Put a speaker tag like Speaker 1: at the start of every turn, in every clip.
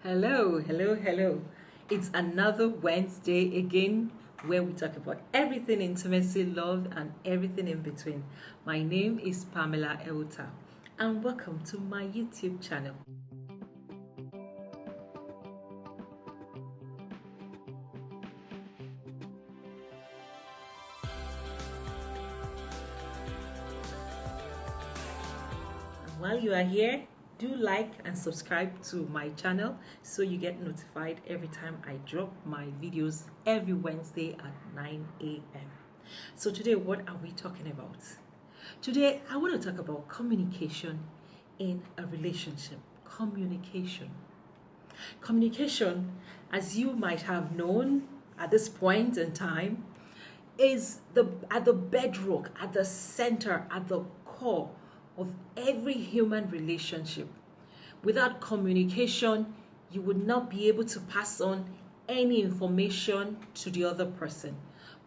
Speaker 1: Hello, hello, hello. It's another Wednesday again where we talk about everything intimacy, love, and everything in between. My name is Pamela Elta, and welcome to my YouTube channel. While you are here, do like and subscribe to my channel so you get notified every time I drop my videos every Wednesday at 9 a.m. So today, what are we talking about? Today, I want to talk about communication in a relationship. Communication. Communication, as you might have known at this point in time, is at the bedrock, at the center, at the core of every human relationship. Without communication, you would not be able to pass on any information to the other person.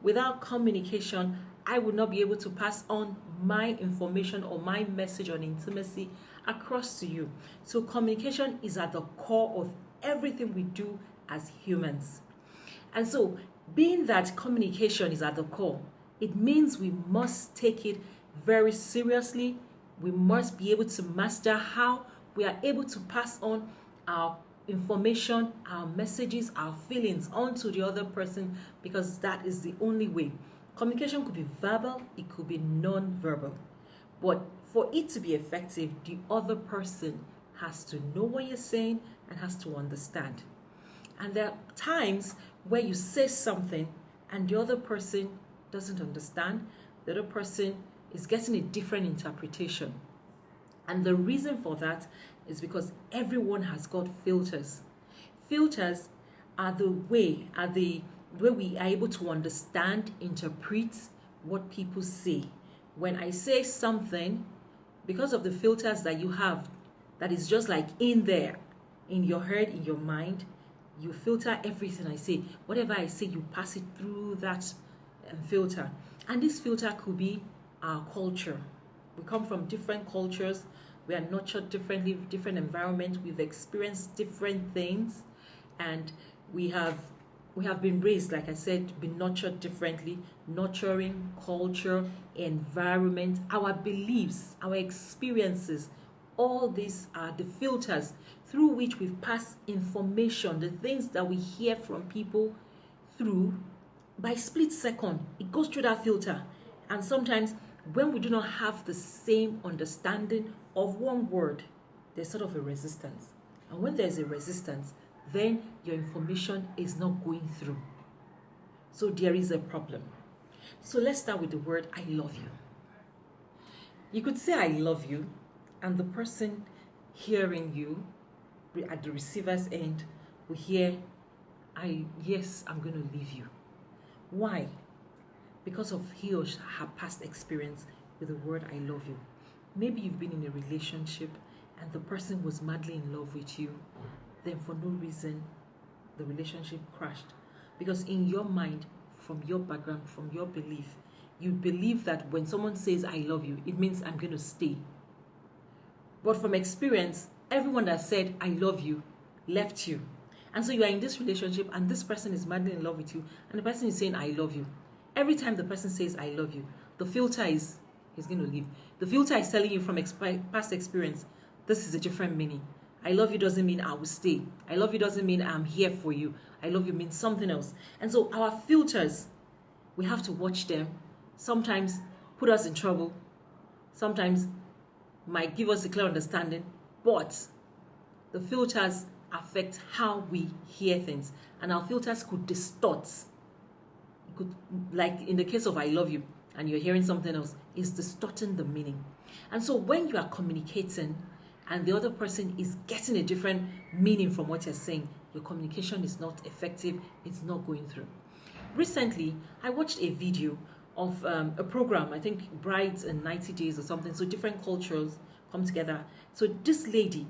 Speaker 1: Without communication, I would not be able to pass on my information or my message on intimacy across to you. So communication is at the core of everything we do as humans. And so, being that communication is at the core, it means we must take it very seriously. We must be able to master how we are able to pass on our information, our messages, our feelings onto the other person, because that is the only way. Communication could be verbal, it could be non-verbal. But for it to be effective, the other person has to know what you're saying and has to understand. And there are times where you say something and the other person doesn't understand. The other person is getting a different interpretation. And the reason for that is because everyone has got filters. Filters are the way we are able to understand, interpret what people say. When I say something, because of the filters that you have, that is just like in there, in your head, in your mind, you filter everything I say. Whatever I say, you pass it through that filter. And this filter could be our culture. We come from different cultures. We are nurtured differently, different environments. We've experienced different things, and we have been raised, like I said, been nurtured differently. Nurturing, culture, environment, our beliefs, our experiences, all these are the filters through which we pass information, the things that we hear from people through. By split second, it goes through that filter. And sometimes when we do not have the same understanding of one word, there's sort of a resistance. And when there's a resistance, then your information is not going through. So there is a problem. So let's start with the word I love you. You could say I love you, and the person hearing you at the receiver's end will hear, yes, I'm going to leave you. Why? Because of he or her past experience with the word I love you. Maybe you've been in a relationship and the person was madly in love with you. Then for no reason, the relationship crashed. Because in your mind, from your background, from your belief, you believe that when someone says I love you, it means I'm going to stay. But from experience, everyone that said I love you left you. And so you are in this relationship and this person is madly in love with you and the person is saying I love you. Every time the person says I love you, the filter is he's going to leave. The filter is telling you from past experience, this is a different meaning. I love you doesn't mean I will stay. I love you doesn't mean I'm here for you. I love you means something else. And so our filters, we have to watch them. Sometimes put us in trouble. Sometimes might give us a clear understanding. But the filters affect how we hear things. And our filters could distort. It could, like in the case of I love you, and you're hearing something else, is distorting the meaning. And so when you are communicating and the other person is getting a different meaning from what you're saying, your communication is not effective, it's not going through. Recently, I watched a video of a program, I think Brides in 90 Days or something, so different cultures come together. So this lady,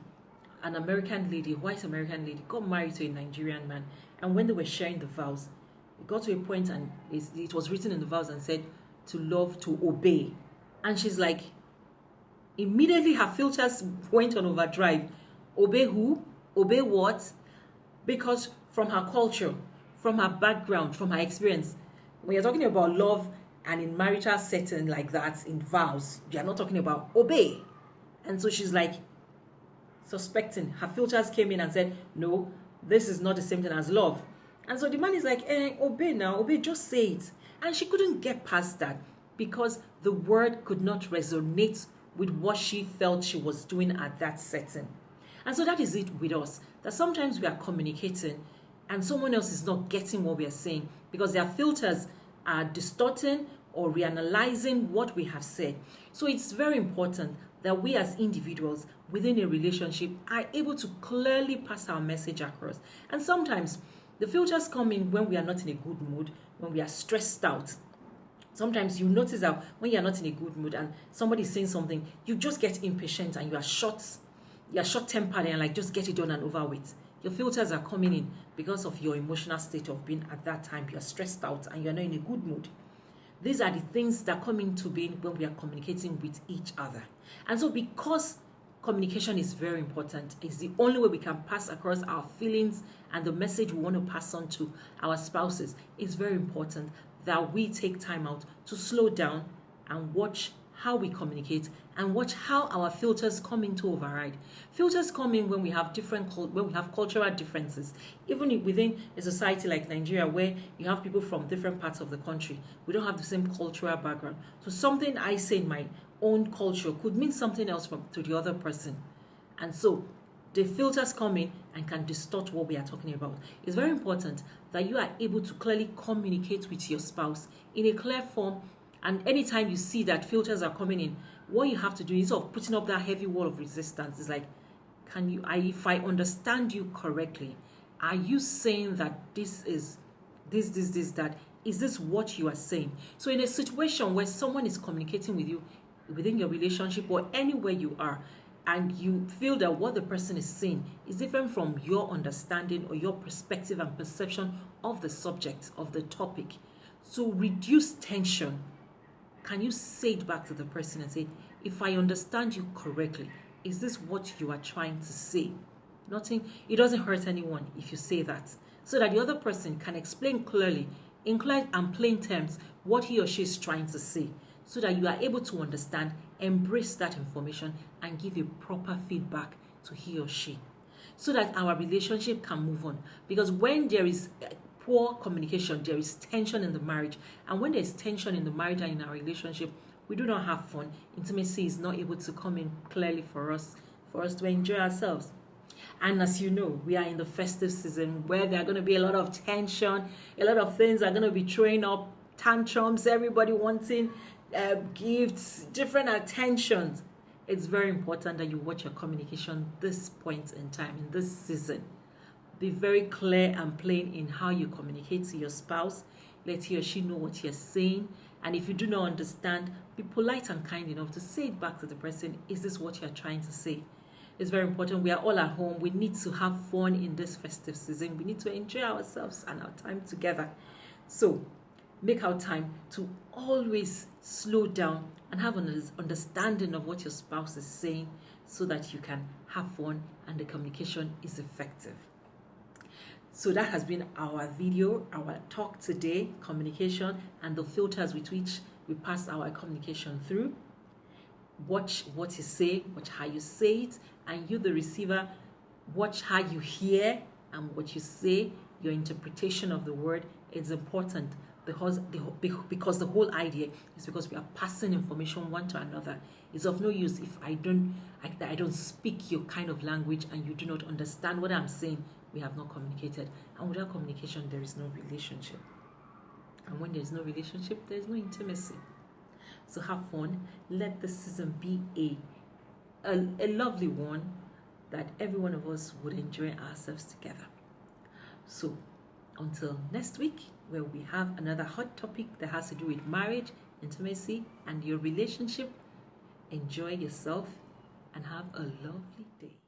Speaker 1: an American lady, white American lady, got married to a Nigerian man, and when they were sharing the vows, it got to a point and it was written in the vows and said, to love, to obey. And she's like, immediately her filters went on overdrive. Obey who? Obey what? Because from her culture, from her background, from her experience, when you're talking about love and in marital setting like that, in vows, you're not talking about obey. And so she's like suspecting. Her filters came in and said, no, this is not the same thing as love. And so the man is like, obey now, obey, just say it. And she couldn't get past that because the word could not resonate with what she felt she was doing at that setting. And so that is it with us, that sometimes we are communicating and someone else is not getting what we are saying because their filters are distorting or reanalyzing what we have said. So it's very important that we as individuals within a relationship are able to clearly pass our message across. And sometimes the filters come in when we are not in a good mood, when we are stressed out. Sometimes you notice that when you're not in a good mood and somebody is saying something, you just get impatient and you are short-tempered and like just get it done and over with. Your filters are coming in because of your emotional state of being at that time. You're stressed out and you're not in a good mood. These are the things that come into being when we are communicating with each other. And so because communication is very important, it's the only way we can pass across our feelings and the message we want to pass on to our spouses. It's very important that we take time out to slow down and watch how we communicate and watch how our filters come into override. Filters come in when we have cultural differences. Even within a society like Nigeria, where you have people from different parts of the country, we don't have the same cultural background. So something I say in my own culture could mean something else to the other person. And so the filters come in and can distort what we are talking about. It's very important that you are able to clearly communicate with your spouse in a clear form. And anytime you see that filters are coming in, what you have to do is of putting up that heavy wall of resistance. It's like, if I understand you correctly, are you saying that this is that? Is this what you are saying? So in a situation where someone is communicating with you within your relationship or anywhere you are, and you feel that what the person is saying is different from your understanding or your perspective and perception of the subject, of the topic, to reduce tension, can you say it back to the person and say, if I understand you correctly, is this what you are trying to say? It doesn't hurt anyone if you say that, so that the other person can explain clearly, in clear and plain terms, what he or she is trying to say, so that you are able to understand, embrace that information, and give a proper feedback to he or she, so that our relationship can move on. Because when there is poor communication, there is tension in the marriage. And when there's tension in the marriage and in our relationship, we do not have fun. Intimacy is not able to come in clearly for us to enjoy ourselves. And as you know, we are in the festive season where there are going to be a lot of tension, a lot of things are going to be throwing up, tantrums, everybody wanting gifts, different attentions. It's very important that you watch your communication this point in time, in this season. Be very clear and plain in how you communicate to your spouse. Let he or she know what you're saying. And if you do not understand, be polite and kind enough to say it back to the person. Is this what you're trying to say? It's very important. We are all at home. We need to have fun in this festive season. We need to enjoy ourselves and our time together. So make our time to always slow down and have an understanding of what your spouse is saying, so that you can have fun and the communication is effective. So that has been our video, our talk today, communication and the filters with which we pass our communication through. Watch what you say, watch how you say it, and you, the receiver, watch how you hear and what you say. Your interpretation of the word is important, because the whole idea is because we are passing information one to another. It's of no use if I don't speak your kind of language and you do not understand what I'm saying. We have not communicated, and without communication there is no relationship, and when there is no relationship there is no intimacy. So have fun. Let this season be a lovely one that every one of us would enjoy ourselves together. So until next week, where we have another hot topic that has to do with marriage, intimacy, and your relationship, enjoy yourself and have a lovely day.